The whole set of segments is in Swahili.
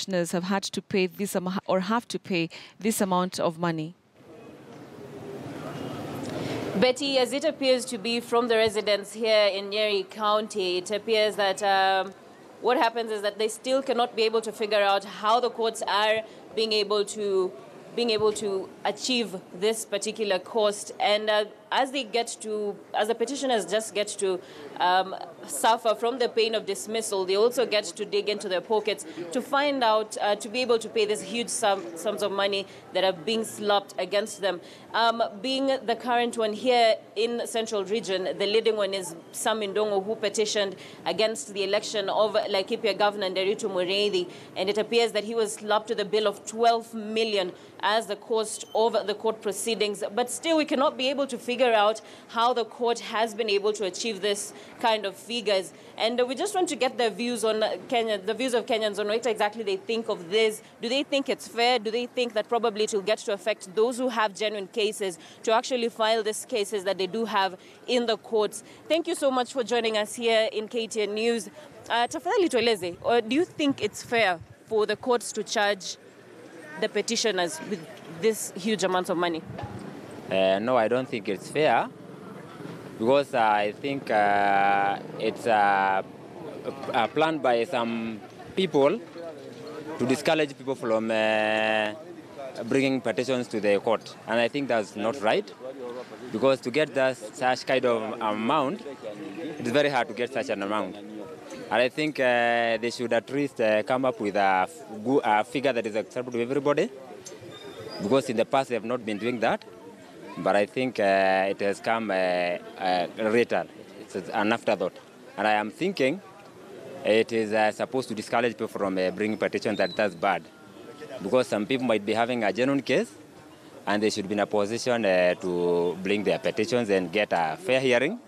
petitioners have had to pay this or have to pay this amount of money? Betty, as it appears to be from the residents here in Nyeri County, it appears that what happens is that they still cannot be able to figure out how the courts are being able to achieve this particular cost, and as the petitioners just get to suffer from the pain of dismissal, they also get to dig into their pockets to find out, to be able to pay this huge sums of money that are being slapped against them. Being the current one here in Central Region, the leading one is Sam Ndongo, who petitioned against the election of Laikipia Governor Nderitu Mureithi, and it appears that he was slapped with a bill of 12 million as the cost of the court proceedings. But still, we cannot be able to figure out how the court has been able to achieve this kind of figures. And we just want to get the views of Kenyans on what exactly they think of this. Do they think it's fair? Do they think that probably it will get to affect those who have genuine cases to actually file these cases that they do have in the courts? Thank you so much for joining us here in KTN News. Tafadhali tueleze, or do you think it's fair for the courts to charge the petitioners with this huge amount of money? No, I don't think it's fair, because I think it's planned by some people to discourage people from bringing petitions to the court. And I think that's not right, because to get such kind of amount, it's very hard to get such an amount. And I think they should at least come up with a figure that is acceptable to everybody, because in the past they have not been doing that. But I think it has come later. It's an afterthought. And I am thinking it is supposed to discourage people from bringing petitions. That's bad, because some people might be having a genuine case, and they should be in a position to bring their petitions and get a fair hearing.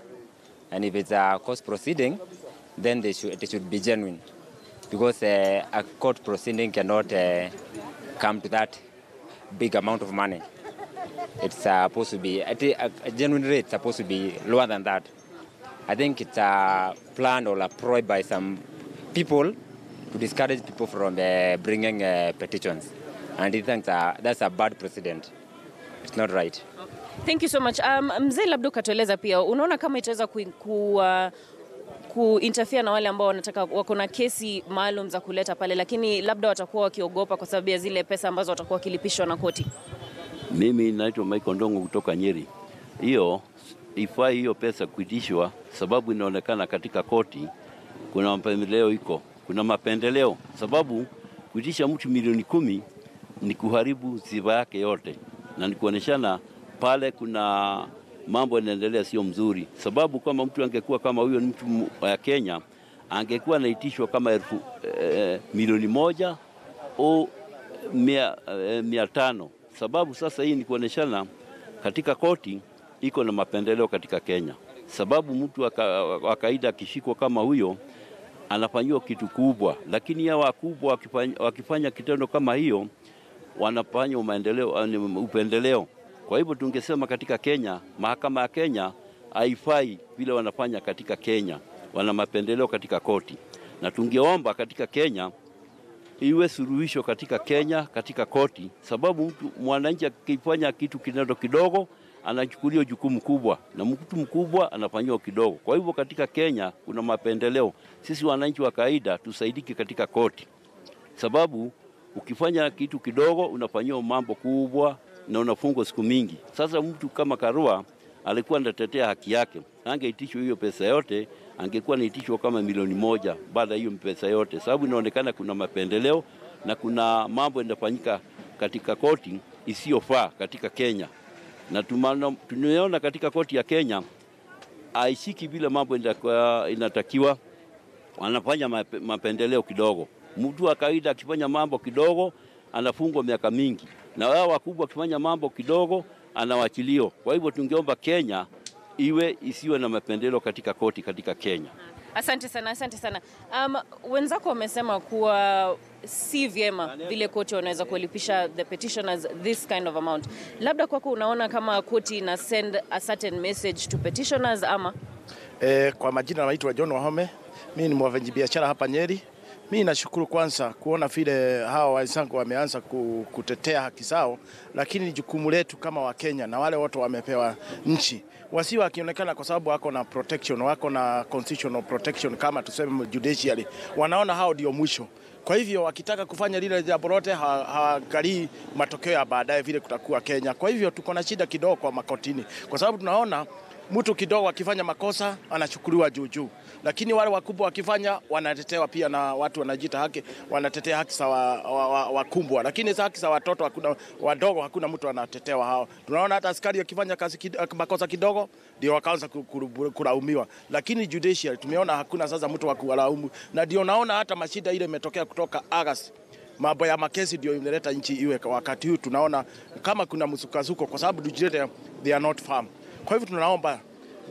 And if it's a court proceeding, then it should be genuine, because a court proceeding cannot come to that big amount of money. It's supposed to be, a genuine rate supposed to be lower than that. I think it's a plan or a ploy by some people to discourage people from bringing petitions. And I think that's a bad precedent. It's not right. Thank you so much. Mzee, labda ukatueleza pia, unaona kama itaweza kuinterfere na wale ambao wanataka wako na kesi maalum za kuleta pale, lakini labda watakuwa wakiogopa kwa sababu ya zile pesa ambazo watakuwa wakilipishwa na koti? Mimi naitwa Michael Ndongo kutoka Nyeri. Ifai hiyo pesa kuitishwa, sababu inaonekana katika koti kuna mapendeleo, sababu kuitisha mtu milioni 10 ni kuharibu sifa yake yote, na ni kuoneshana pale kuna mambo yanaendelea sio mzuri. Sababu kama mtu angekuwa kama huyo ni mtu wa Kenya, angekuwa anaitishwa kama milioni 1 au 500. Sababu sasa hii ni kuoneshana katika koti iko na mapendeleo katika Kenya. Sababu mtu wa kaida akishikwa kama huyo anafanywa kitu kubwa, lakini ya wakubwa wakifanya kitendo kama hiyo wanafanya upendeleo. Kwa hivyo tungesema katika Kenya, mahakama ya Kenya haifai vile wanafanya katika Kenya. Wana mapendeleo katika koti. Na tungeomba katika Kenya iwe suluhisho katika Kenya katika koti, sababu mwananchi akifanya kitu kidogo anachukuliwa jukumu kubwa, na mtu mkubwa anafanywa kidogo. Kwa hivyo katika Kenya kuna mapendeleo. Sisi wananchi wa kawaida tusaidike katika koti, sababu ukifanya kitu kidogo unafanywa mambo kubwa na unafungwa siku mingi. Sasa mtu kama Karua alikuwa anatetea haki yake, angeitishwa hiyo pesa yote, angekuwa anaitishwa kama milioni 1 baada hiyo pesa yote, sababu inaonekana kuna mapendeleo na kuna mambo yanafanyika katika koti isiyofaa katika Kenya. Na tunaona katika koti ya Kenya haishiki bila mambo inatakiwa, wanafanya mapendeleo kidogo. Mtu wa kawaida akifanya mambo kidogo anafungwa miaka mingi, na wao wakubwa akifanya mambo kidogo anawachilio. Kwa hivyo tungeomba Kenya isiwe na mapendeleo katika koti katika Kenya. Asante sana, asante sana. Wenzako wamesema kuwa si vyema vile koti wanaweza kulipisha the petitioners this kind of amount. Labda kwako unaona kama koti ina send a certain message to petitioners ama? Kwa majina naitwa John Wahome. Mimi ni mfanyabiashara hapa Nyeri. Mimi nashukuru kwanza kuona vile hawa wenzangu wameanza kutetea haki zao, lakini jukumu letu kama Wakenya na wale wote wamepewa nchi wasi wakionekana kwa sababu wako na protection, wako na constitutional protection kama tuseme judiciary, wanaona hao ndio mwisho. Kwa hivyo wakitaka kufanya lile jambo lote hawaangalii matokeo ya baadaye vile kutakuwa Kenya. Kwa hivyo tuko na shida kidogo kwa makotini, kwa sababu tunaona mtu kidogo akifanya makosa anachukuliwa juu, lakini wale wakubwa wakifanya wanatetewa pia, na watu wanajiita haki, wanatetea haki za wakubwa, lakini za haki za watoto hakuna, wadogo hakuna mtu anatetewa hao. Tunaona hata askari akifanya makosa kidogo ndio wakaanza kulaumiwa, lakini judiciary tumeona hakuna sasa mtu wa kulaumu, na ndio naona hata mashida ile imetokea kutoka August. Mambo ya makesi ndio inaleta nchi iwe wakati huu tunaona kama kuna msukazuko, kwa sababu judiciary they are not firm. Kwa hivyo tunaomba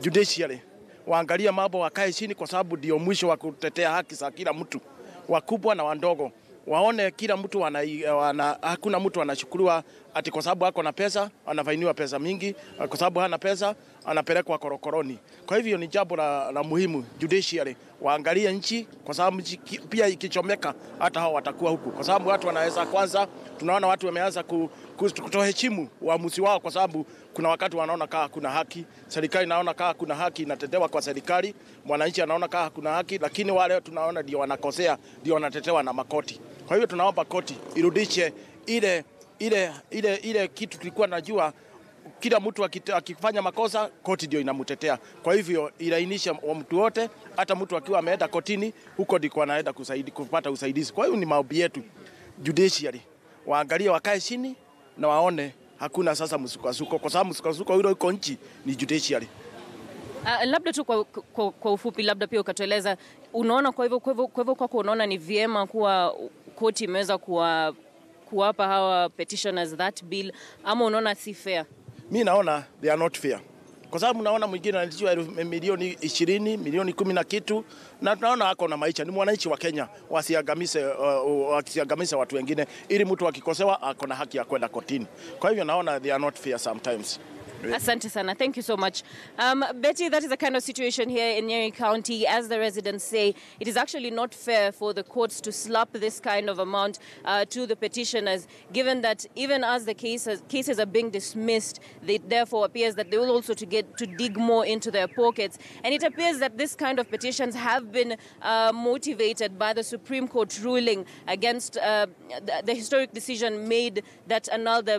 judiciary waangalia mambo, wakae chini, kwa sababu ndio mwisho wa kutetea haki za kila mtu, wakubwa na wadogo. Waone kila mtu hakuna mtu anachukuliwa ati kwa sababu hako na pesa anafainiwa pesa mingi, kwa sababu hana pesa anapelekwa korokoroni. Kwa hivyo ni jambo la muhimu judiciary waangalie nchi, kwa sababu pia ikichomeka hata hao watakuwa huku, kwa sababu watu wanaweza, kwanza tunaona watu wameanza kutoheshimu uamuzi wao, kwa sababu kuna wakati wanaona kama kuna haki, serikali inaona kama kuna haki inatetewa kwa serikali, mwananchi anaona kama kuna haki, lakini wale tunaona ndio wanakosea, ndio wanatetewa na makoti. Kwa hivyo tunaomba koti irudishe ile kitu tulikuwa najua, kila mtu akifanya makosa koti ndio inamtetea. Kwa hivyo ilainisha mtu wote, hata mtu akiwa ameenda kotini huko ndiko anaenda kupata usaidizi. Kwa hiyo ni maombi yetu judiciary waangalie, wakae chini na waone hakuna sasa msukosuko, kwa sababu msukosuko ule uko nchi ni judiciary. Labda tu kwa ufupi, labda pia ukatueleza, unaona kwa hivyo kwako unaona ni vyema kuwa koti imeweza kuwapa hawa petitioners that bill, ama unaona si fair? Mimi naona they are not fair, kwa sababu naona mwingine analichwa milioni 20, milioni 10 na kitu, na tunaona hako na maisha, ni mwananchi wa Kenya, wasiangamize watu wengine, ili mtu akikosewa ako na haki ya kwenda kotini. Kwa hivyo naona they are not fair sometimes. Asante sana. Thank you so much. Betty, that is the kind of situation here in Nyeri County. As the residents say, it is actually not fair for the courts to slap this kind of amount to the petitioners, given that even as the cases are being dismissed, it therefore appears that they will also to dig more into their pockets. And it appears that this kind of petitions have been motivated by the Supreme Court ruling against the historic decision made that annulled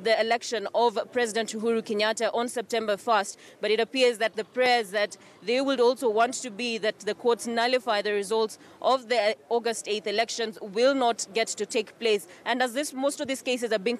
the election of President Uhuru Kenyatta on September 1st. But it appears that the prayers that they would also want to be that the courts nullify the results of the August 8th elections will not get to take place. And as most of these cases are being